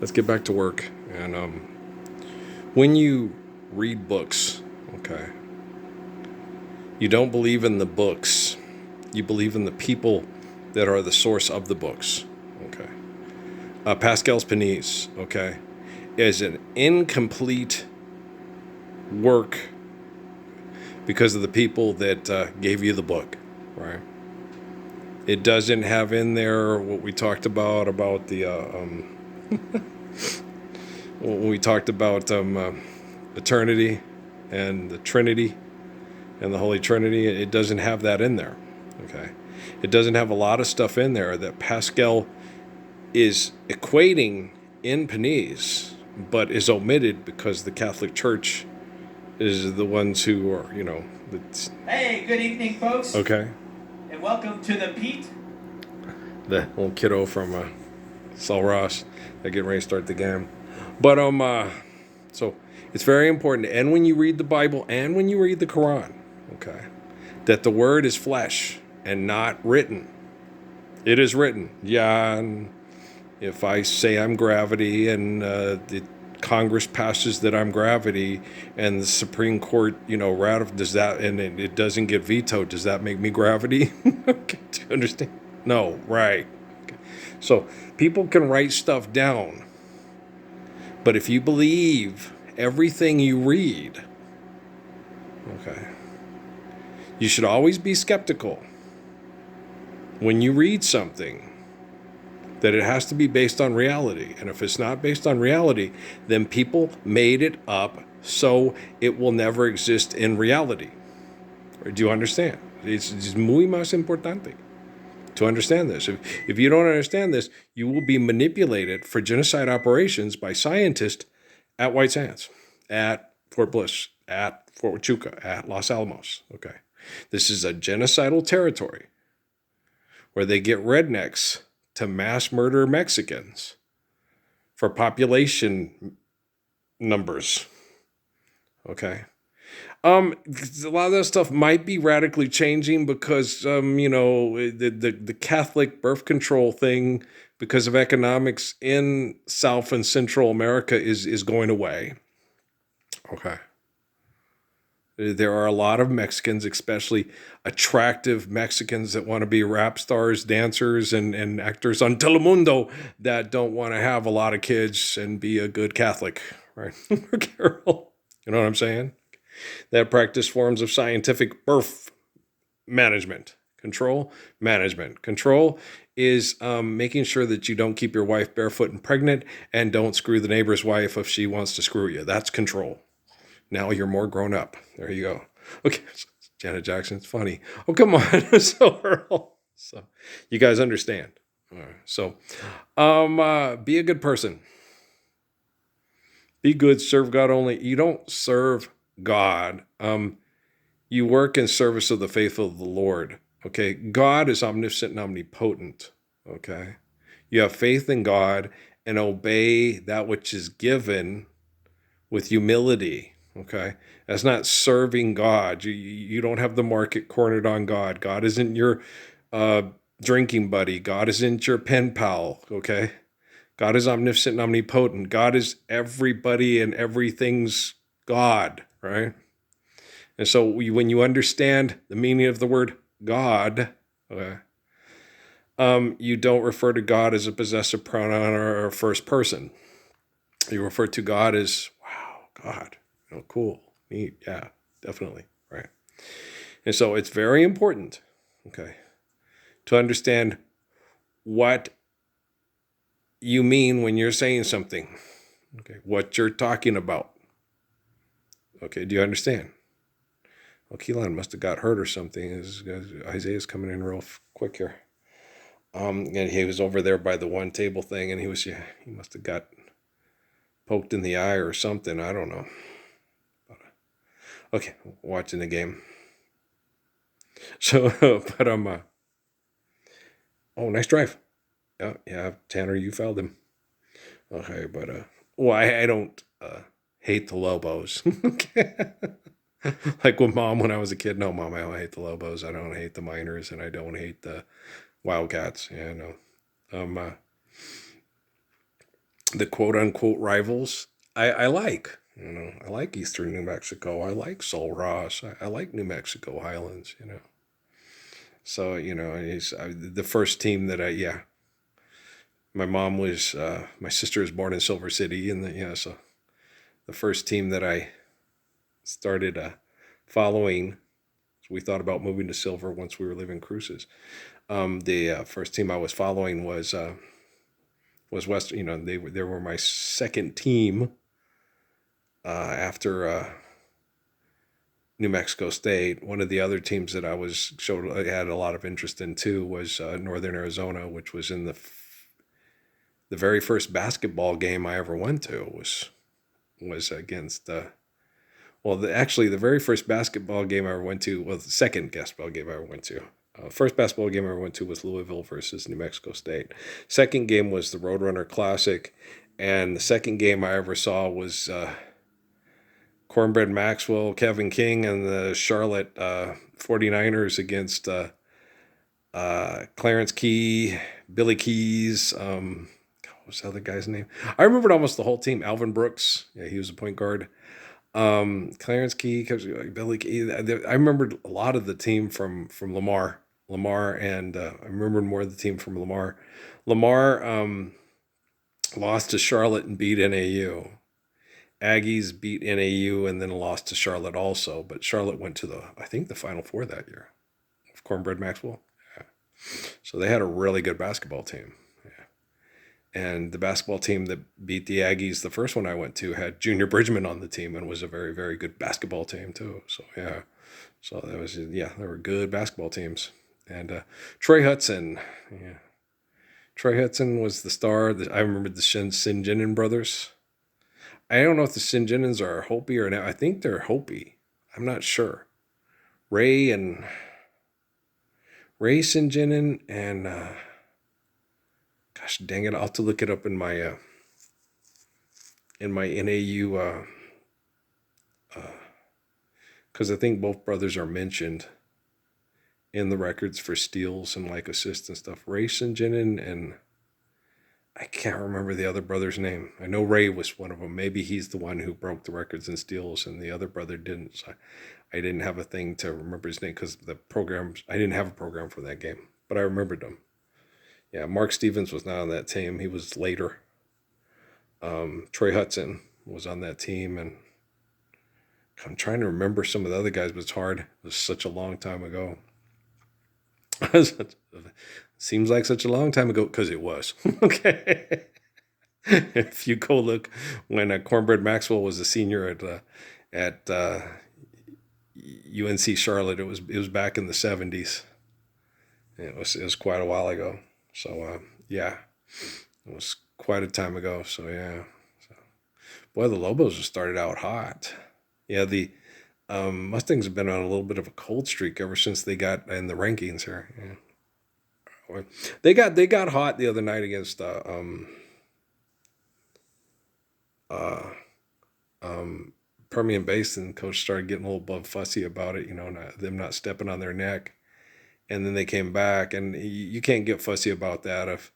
let's get back to work. And when you read books, okay, you don't believe in the books. You believe in the people that are the source of the books. Okay. Pascal's Panisse, okay, is an incomplete work because of the people that gave you the book, right? It doesn't have in there what we talked about the when we talked about eternity and the Trinity and the Holy Trinity. It doesn't have that in there. Okay, it doesn't have a lot of stuff in there that Pascal is equating in Panisse, but is omitted because the Catholic Church is the ones who are, Hey, good evening, folks. Okay. And welcome to the Pete. The little kiddo from Saul Ross. They're getting ready to start the game. But so it's very important, and when you read the Bible and when you read the Quran, okay, that the word is flesh and not written. It is written. Yeah, and if I say I'm gravity and the Congress passes that I'm gravity and the Supreme Court, does that, and it doesn't get vetoed, does that make me gravity? Okay, do you understand? No, right. Okay. So people can write stuff down, but if you believe everything you read, okay, you should always be skeptical when you read something that it has to be based on reality. And if it's not based on reality, then people made it up so it will never exist in reality. Or do you understand? It's muy más importante to understand this. If you don't understand this, you will be manipulated for genocide operations by scientists at White Sands, at Fort Bliss, at Fort Huachuca, at Los Alamos. Okay. This is a genocidal territory where they get rednecks to mass murder Mexicans for population numbers. Okay. A lot of that stuff might be radically changing because, the Catholic birth control thing, because of economics in South and Central America, is going away. Okay. There are a lot of Mexicans, especially attractive Mexicans that want to be rap stars, dancers, and actors on Telemundo that don't want to have a lot of kids and be a good Catholic, right? Carol, you know what I'm saying? That practice forms of scientific birth management. Control is making sure that you don't keep your wife barefoot and pregnant and don't screw the neighbor's wife if she wants to screw you. That's control. Now you're more grown up. There you go. Okay, Janet Jackson, it's funny. Oh, come on. So, Earl. So, you guys understand. All right. So, be a good person. Be good, serve God only. You don't serve God. You work in service of the faithful of the Lord. Okay, God is omniscient and omnipotent. Okay, you have faith in God and obey that which is given with humility. Okay, that's not serving God. You don't have the market cornered on God. God isn't your uh, drinking buddy. God isn't your pen pal. Okay, God is omniscient and omnipotent. God is everybody and everything's God. Right. And so when you understand the meaning of the word God, okay, you don't refer to God as a possessive pronoun or a first person. You refer to God as, wow, God, cool, neat, yeah, definitely, right. And so it's very important, okay, to understand what you mean when you're saying something, okay, what you're talking about. Okay, do you understand? Well, Keelan must have got hurt or something. Isaiah's coming in real quick here. And he was over there by the one table thing, and he must have got poked in the eye or something. I don't know. Okay, watching the game. So, but oh, nice drive. Yeah, Tanner, you fouled him. Okay, but well, I don't hate the Lobos. Okay. Like with mom when I was a kid. No, mom, I don't hate the Lobos. I don't hate the Miners, and I don't hate the Wildcats. Yeah, no. Um, uh, the quote unquote rivals. I like. I like Eastern New Mexico. I like Sul Ross. I like New Mexico Highlands. So the first team that yeah. My mom was my sister was born in Silver City, and so the first team that I started following. We thought about moving to Silver once we were living Cruces. The first team I was following was West. They were my second team after New Mexico State. One of the other teams that I had a lot of interest in too was Northern Arizona, which was in the very first basketball game I ever went to was against. Actually, the very first basketball game I ever went to, the second basketball game I ever went to. First basketball game I ever went to was Louisville versus New Mexico State. Second game was the Roadrunner Classic, and the second game I ever saw was Cornbread Maxwell, Kevin King, and the Charlotte 49ers against Clarence Key, Billy Keys. What was the other guy's name? I remembered almost the whole team. Alvin Brooks, yeah, he was a point guard. Clarence Key, Billy Key. I remembered a lot of the team from Lamar, and I remembered more of the team from Lamar. Lamar lost to Charlotte and beat NAU. Aggies beat NAU and then lost to Charlotte also, but Charlotte went to I think the Final Four that year of Cornbread Maxwell. Yeah. So they had a really good basketball team. And the basketball team that beat the Aggies, the first one I went to, had Junior Bridgman on the team and was a very, very good basketball team too. So yeah, there were good basketball teams. And Troy Hudson, yeah, Troy Hudson was the star. I remember the Sinjinin brothers. I don't know if the Sinjinins are Hopi or not. I think they're Hopi. I'm not sure. Ray Sinjinin and gosh dang it, I'll have to look it up in my NAU because I think both brothers are mentioned in the records for steals and like assists and stuff. Ray Sinjinin and I can't remember the other brother's name. I know Ray was one of them. Maybe he's the one who broke the records in steals, and the other brother didn't. So I didn't have a thing to remember his name because I didn't have a program for that game, but I remembered them. Yeah, Mark Stevens was not on that team. He was later. Troy Hudson was on that team, and I'm trying to remember some of the other guys, but it's hard. It was such a long time ago. Seems like such a long time ago because it was. Okay. If you go look when Cornbread Maxwell was a senior at UNC Charlotte, it was back in the 70s. It was quite a while ago. So yeah, it was quite a time ago. So yeah, boy, the Lobos have started out hot. Yeah, the Mustangs have been on a little bit of a cold streak ever since they got in the rankings here. Yeah. They got hot the other night against Permian Basin. Coach started getting a little bug fussy about it, them not stepping on their neck. And then they came back, and you can't get fussy about that if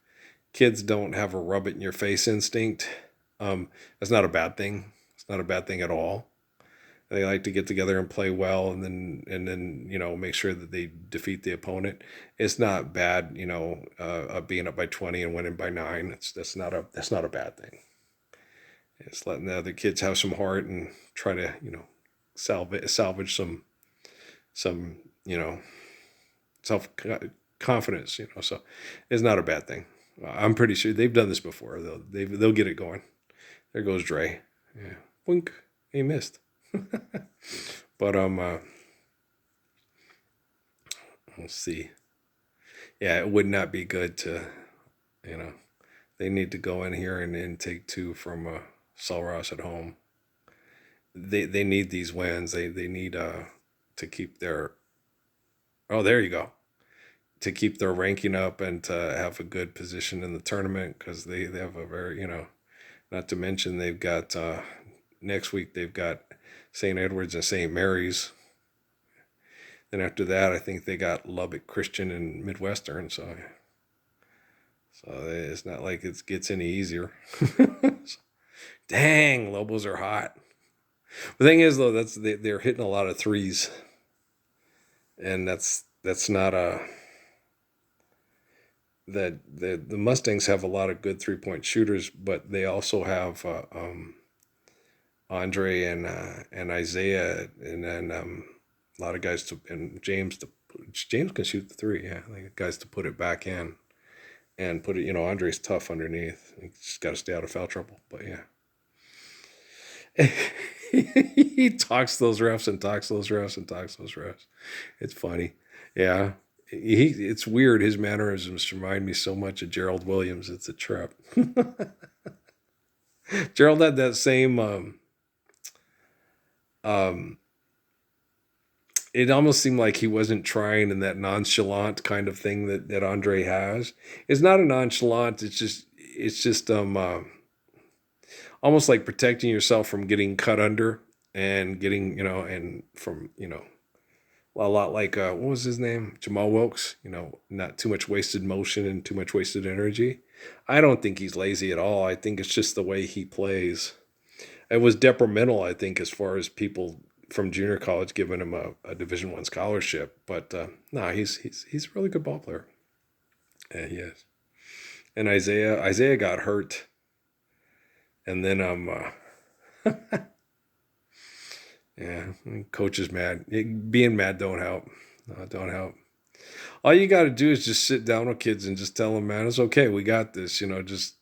kids don't have a rub it in your face instinct. That's not a bad thing. It's not a bad thing at all. They like to get together and play well, and then make sure that they defeat the opponent. It's not bad, being up by 20 and winning by 9. That's not a bad thing. It's letting the other kids have some heart and try to salvage some self confidence. So it's not a bad thing. I'm pretty sure they've done this before. They'll get it going. There goes Dre. Yeah, wink. He missed. But we'll see. Yeah, it would not be good to, they need to go in here and take 2 from Sul Ross at home. They need these wins. They need to keep their. Oh, there you go. To keep their ranking up and to have a good position in the tournament because they have a very not to mention they've got next week they've got St. Edward's and St. Mary's. Then after that, I think they got Lubbock Christian and Midwestern. So So it's not like it gets any easier. Dang, Lobos are hot. The thing is, though, they're hitting a lot of threes, and that's not a that the Mustangs have a lot of good 3-point shooters, but they also have Andre and Isaiah, and then a lot of guys and James James can shoot the three, yeah, like guys to put it back in and put it. Andre's tough underneath. He just got to stay out of foul trouble. But yeah, he talks those refs and talks those refs and talks those refs. It's funny, yeah. It's weird. His mannerisms remind me so much of Gerald Williams. It's a trip. Gerald had that same. It almost seemed like he wasn't trying in that nonchalant kind of thing that Andre has. It's not a nonchalant. It's just almost like protecting yourself from getting cut under and getting and from a lot like what was his name, Jamal Wilkes. Not too much wasted motion and too much wasted energy. I don't think he's lazy at all. I think it's just the way he plays. It was detrimental, I think, as far as people from junior college giving him a Division I scholarship. But no, he's a really good ball player. Yeah, he is. And Isaiah got hurt, and then yeah, coach is mad. Being mad don't help. No, don't help. All you got to do is just sit down with kids and just tell them, man, it's okay. We got this. Just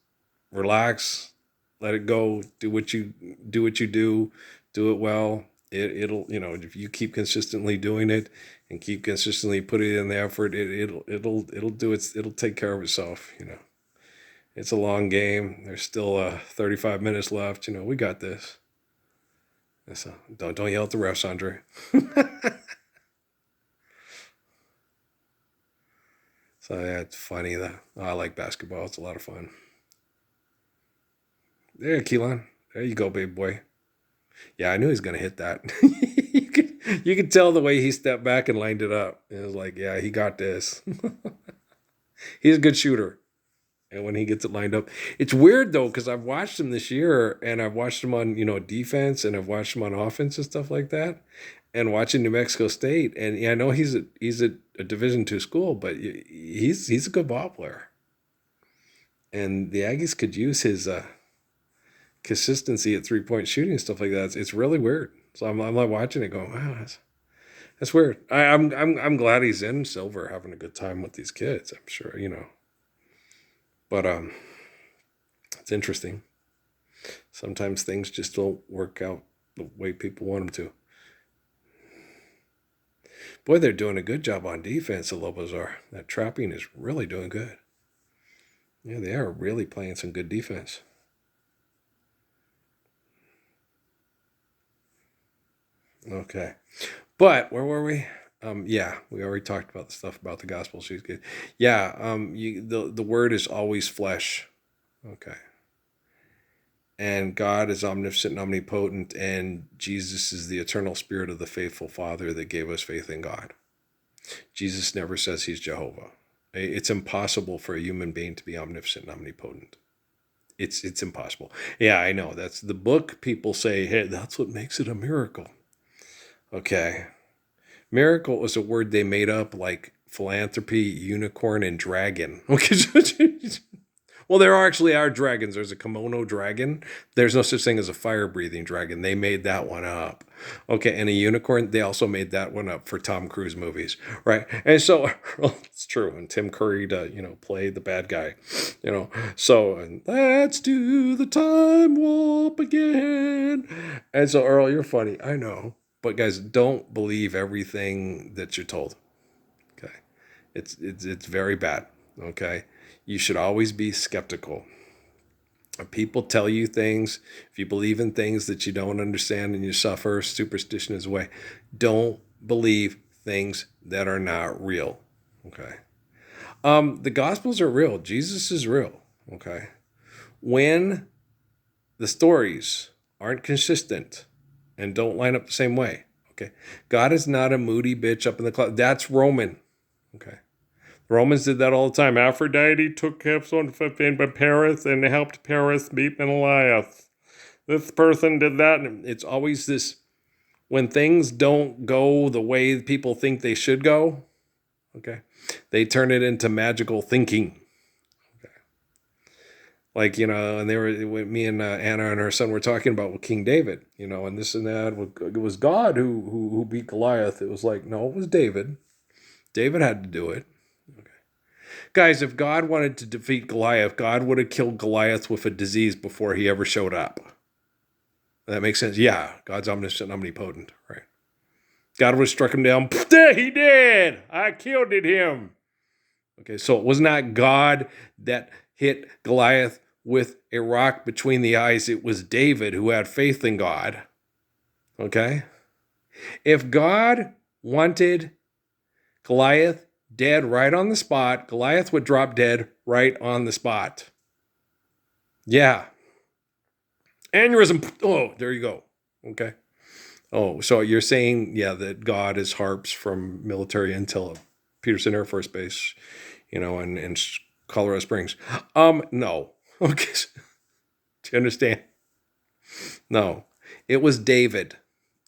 relax, let it go. Do what you do it well. It'll if you keep consistently doing it and keep consistently putting in the effort, it'll take care of itself. It's a long game. There's still 35 minutes left. We got this. So don't yell at the refs, Andre. So yeah, it's funny that I like basketball. It's a lot of fun. There, Keelan. There you go, baby boy. Yeah, I knew he was gonna hit that. you could tell the way he stepped back and lined it up. It was like, yeah, he got this. He's a good shooter. And when he gets it lined up, it's weird though, because I've watched him this year and I've watched him on, defense, and I've watched him on offense and stuff like that. And watching New Mexico State, and yeah, I know he's at a Division II school, but he's a good ball player. And the Aggies could use his consistency at 3-point shooting and stuff like that. It's really weird. So I'm like watching it going, wow, that's weird. I'm glad he's in Silver having a good time with these kids. I'm sure, But it's interesting. Sometimes things just don't work out the way people want them to. Boy, they're doing a good job on defense, the Lobos are. That trapping is really doing good. Yeah, they are really playing some good defense. Okay. But where were we? Yeah, we already talked about the stuff about the gospel. She's good. Yeah, the word is always flesh. Okay. And God is omniscient, omnipotent, and Jesus is the eternal spirit of the faithful Father that gave us faith in God. Jesus never says he's Jehovah. It's impossible for a human being to be omniscient and omnipotent. It's impossible. Yeah, I know. That's the book. People say, hey, that's what makes it a miracle. Okay. Miracle is a word they made up, like philanthropy, unicorn, and dragon. Okay. Well, there actually are dragons. There's a kimono dragon. There's no such thing as a fire-breathing dragon. They made that one up. Okay, and a unicorn, they also made that one up for Tom Cruise movies, right? And so, well, it's true. And Tim Curry to, play the bad guy, So, and let's do the time warp again. And so, Earl, you're funny. I know. But guys, don't believe everything that you're told. Okay, it's very bad. Okay, you should always be skeptical. If people tell you things, if you believe in things that you don't understand and you suffer, superstition is a way. Don't believe things that are not real. Okay, the Gospels are real. Jesus is real. Okay, when the stories aren't consistent and don't line up the same way. Okay. God is not a moody bitch up in the cloud. That's Roman. Okay. Romans did that all the time. Aphrodite took Hepzibah by Paris and helped Paris beat Menelaus. This person did that. And it's always this, when things don't go the way people think they should go, okay, they turn it into magical thinking. Okay. Like, and they were, me and Anna and her son were talking about King David, and this and that. It was God who beat Goliath. It was like, no, it was David. David had to do it. Guys, if God wanted to defeat Goliath, God would have killed Goliath with a disease before he ever showed up. That makes sense? Yeah, God's omniscient, omnipotent, right? God would have struck him down. There he did! I killed him. Okay, so it was not God that hit Goliath with a rock between the eyes. It was David who had faith in God. Okay? If God wanted Goliath dead right on the spot, Goliath would drop dead right on the spot. Yeah. Aneurysm. Oh, there you go. Okay. Oh, so you're saying, that God is harps from military intel at Peterson Air Force Base, and Colorado Springs. No. Okay. Do you understand? No. It was David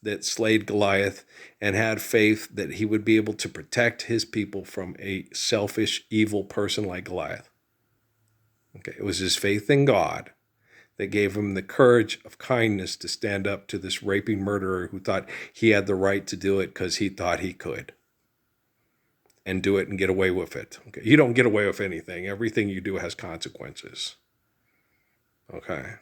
that slayed Goliath and had faith that he would be able to protect his people from a selfish, evil person like Goliath. Okay, it was his faith in God that gave him the courage of kindness to stand up to this raping murderer who thought he had the right to do it because he thought he could. And do it and get away with it. Okay, you don't get away with anything. Everything you do has consequences. Okay.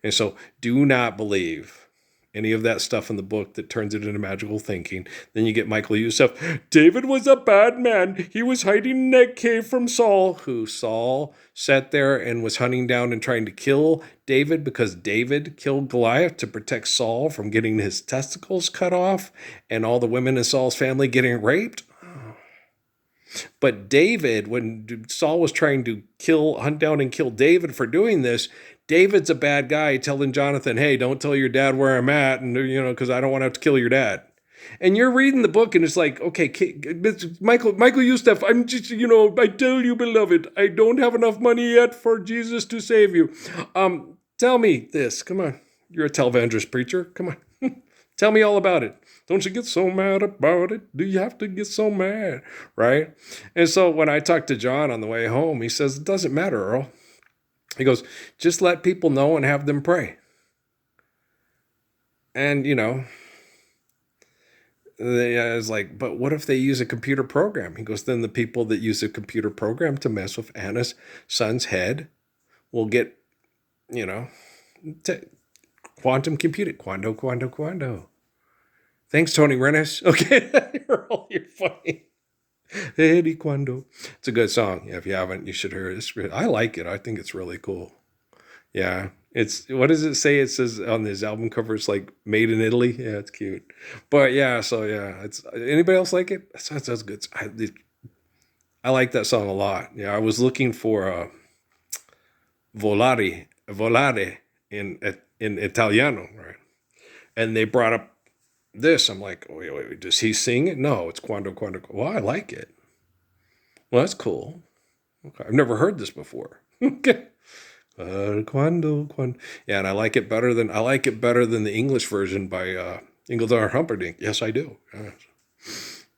And so do not believe any of that stuff in the book that turns it into magical thinking. Then you get Michael Youssef. David was a bad man. He was hiding in that cave from Saul, who Saul sat there and was hunting down and trying to kill David because David killed Goliath to protect Saul from getting his testicles cut off and all the women in Saul's family getting raped. But David, when Saul was trying to hunt down and kill David for doing this, David's a bad guy telling Jonathan, hey, don't tell your dad where I'm at, and because I don't want to have to kill your dad. And you're reading the book, and it's like, okay, Michael Youssef, I'm just, I tell you, beloved, I don't have enough money yet for Jesus to save you. Tell me this. Come on. You're a televangelist preacher. Come on. Tell me all about it. Don't you get so mad about it? Do you have to get so mad? Right? And so when I talked to John on the way home, he says, it doesn't matter, Earl. He goes, just let people know and have them pray. And, I was like, but what if they use a computer program? He goes, then the people that use a computer program to mess with Anna's son's head will get, quantum computing. Quando. Thanks, Tony Rennes. Okay, you're funny. Eddie Quando. It's a good song. Yeah, if you haven't, you should hear it. I like it. I think it's really cool. Yeah. What does it say? It says on this album cover, it's like made in Italy. Yeah, it's cute. But yeah, so yeah, anybody else like it? That's good. I like that song a lot. Yeah, I was looking for volare in Italiano, right? And they brought up this. I'm like, wait, does he sing it? No, it's Quando. Well, I like it. Well, that's cool. Okay, I've never heard this before. Okay. Quando. Yeah, and I like it better than the English version by Ingildar Humperdinck. Yes, I do. Yeah.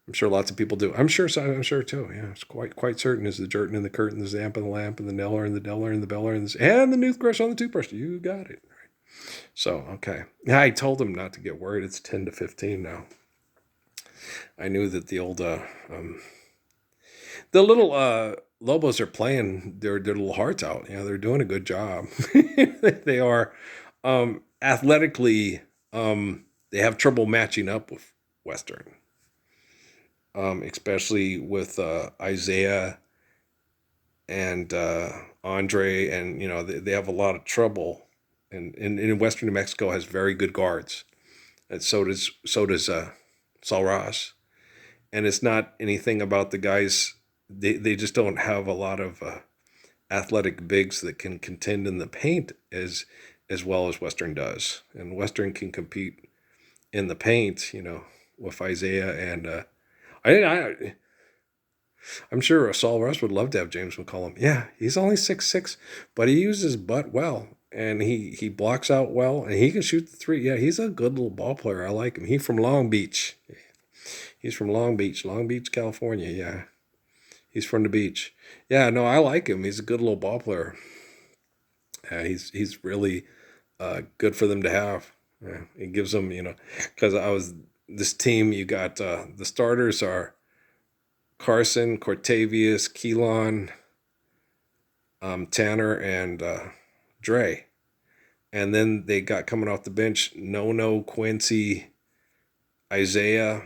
I'm sure lots of people do. I'm sure too. Yeah, it's quite certain is the Jerton and the curtain, the Zamp and the lamp, and the Neller and the Deller and the Beller and the toothbrush on the toothbrush. You got it. So, okay. I told him not to get worried. It's 10 to 15 now. I knew that the old, the little Lobos are playing their little hearts out. Yeah, they're doing a good job. They are. Athletically, they have trouble matching up with Western. Especially with Isaiah and Andre, and they have a lot of trouble. And Western New Mexico has very good guards, and so does Sul Ross. And it's not anything about the guys. They just don't have a lot of athletic bigs that can contend in the paint as well as Western does. And Western can compete in the paint, with Isaiah and I'm sure Saul Russ would love to have James McCollum. Yeah, he's only 6'6", but he uses his butt well, and he blocks out well, and he can shoot the three. Yeah, he's a good little ball player. I like him. He's from Long Beach. He's from Long Beach, California. Yeah, he's from the beach. Yeah, no, I like him. He's a good little ball player. Yeah, he's really good for them to have. Yeah, it gives them, because I was this team. You got the starters are Carson, Cortavius, Keelan, Tanner, and Dre. And then they got coming off the bench No, Quincy, Isaiah,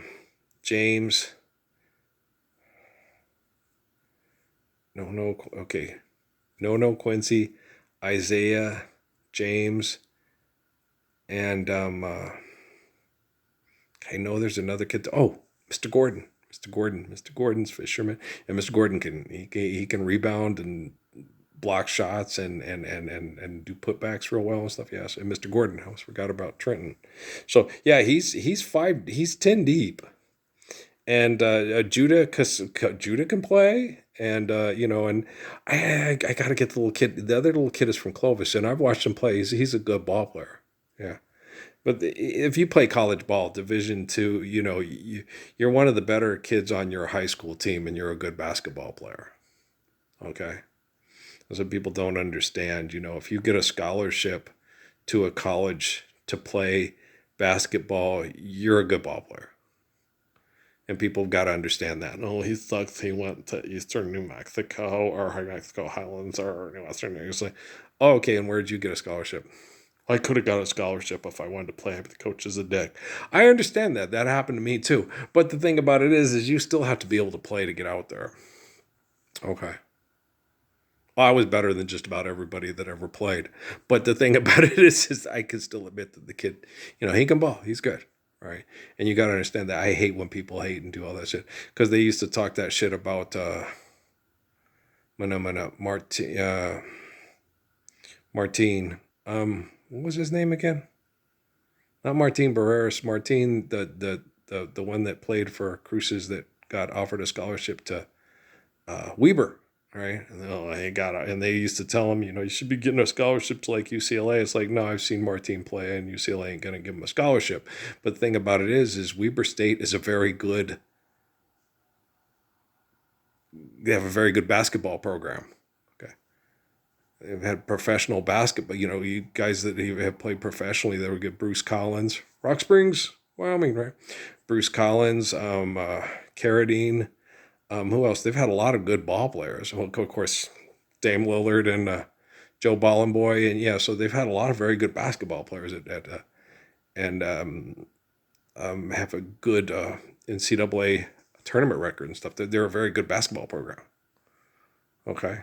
James. Okay. No, Quincy, Isaiah, James, and I know there's another kid. Oh, Mr. Gordon. Mr. Gordon's fisherman, and Mr. Gordon can rebound and block shots and do putbacks real well and stuff. Yes, and Mr. Gordon. I almost forgot about Trenton. So yeah, he's 10 deep, and Judah can play, and and I got to get the little kid. The other little kid is from Clovis, and I've watched him play. He's a good ball player. Yeah. But if you play college ball, Division II, you're one of the better kids on your high school team, and you're a good basketball player. Okay, that's what people don't understand. If you get a scholarship to a college to play basketball, you're a good ball player, and people got to understand that. No, he sucks. He went to Eastern New Mexico or New Mexico Highlands or Western New Mexico. Oh, okay, and where did you get a scholarship? I could have got a scholarship if I wanted to play, but the coach is a dick. I understand that. That happened to me too. But the thing about it is you still have to be able to play to get out there. Okay. Well, I was better than just about everybody that ever played. But the thing about it is I can still admit that the kid, he can ball. He's good. Right. And you got to understand that I hate when people hate and do all that shit. Because they used to talk that shit about Martine. What was his name again? Not Martin Barreras. Martin, the one that played for Cruces that got offered a scholarship to Weber, right? And they used to tell him, you should be getting a scholarship to like UCLA. It's like, no, I've seen Martin play, and UCLA ain't gonna give him a scholarship. But the thing about it is Weber State is a very good. They have a very good basketball program. They've had professional basketball. You guys that have played professionally, they were good. Bruce Collins, Rock Springs, Wyoming, right? Bruce Collins, Carradine. Who else? They've had a lot of good ball players. Well, of course, Dame Lillard and Joe Bollenboy, and yeah, so they've had a lot of very good basketball players and have a good NCAA tournament record and stuff. They're a very good basketball program. Okay.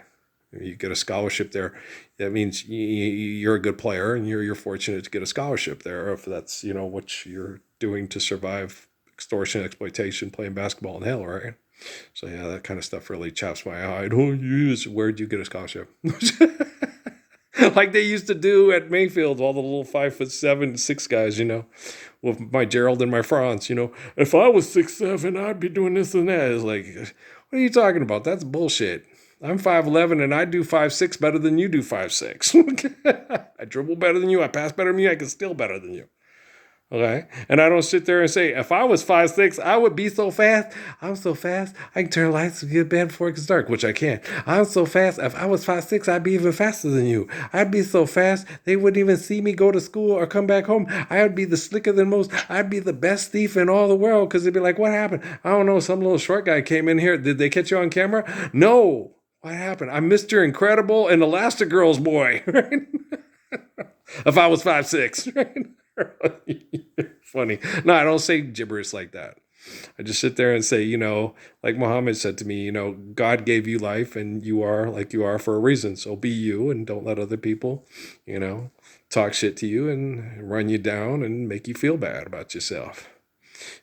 You get a scholarship there. That means you're a good player, and you're fortunate to get a scholarship there. If that's what you're doing to survive extortion, exploitation, playing basketball in hell, right? So yeah, that kind of stuff really chaps my eye. Where'd you get a scholarship? Like they used to do at Mayfield, all the little 5'7", 6 guys, with my Gerald and my Franz. If I was 6'7", I'd be doing this and that. It's like, what are you talking about? That's bullshit. I'm 5'11", and I do 5'6" better than you do 5'6". I dribble better than you. I pass better than you. I can steal better than you. Okay? And I don't sit there and say, if I was 5'6", I would be so fast. I'm so fast, I can turn lights and get to bed before it gets dark, which I can't. I'm so fast. If I was 5'6", I'd be even faster than you. I'd be so fast, they wouldn't even see me go to school or come back home. I'd be the slicker than most. I'd be the best thief in all the world, because they'd be like, what happened? I don't know, some little short guy came in here. Did they catch you on camera? No. What happened? I'm Mr. Incredible and Elastigirl's boy, right? If I was 5'6", right? Funny. No, I don't say gibberish like that. I just sit there and say, like Muhammad said to me, God gave you life, and you are like you are for a reason. So be you, and don't let other people, talk shit to you and run you down and make you feel bad about yourself.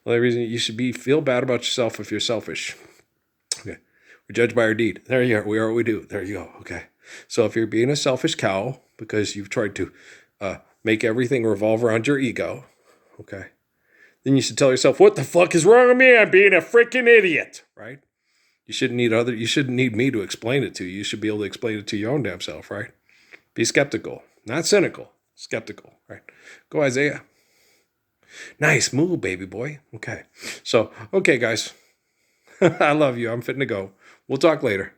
The only reason you should feel bad about yourself if you're selfish. Okay. We're judged by our deed. There you are. We are what we do. There you go. Okay. So if you're being a selfish cow because you've tried to make everything revolve around your ego, okay, then you should tell yourself, what the fuck is wrong with me? I'm being a freaking idiot, right? You shouldn't need me to explain it to you. You should be able to explain it to your own damn self, right? Be skeptical, not cynical, skeptical, right? Go, Isaiah. Nice move, baby boy. Okay. So, okay, guys. I love you. I'm fitting to go. We'll talk later.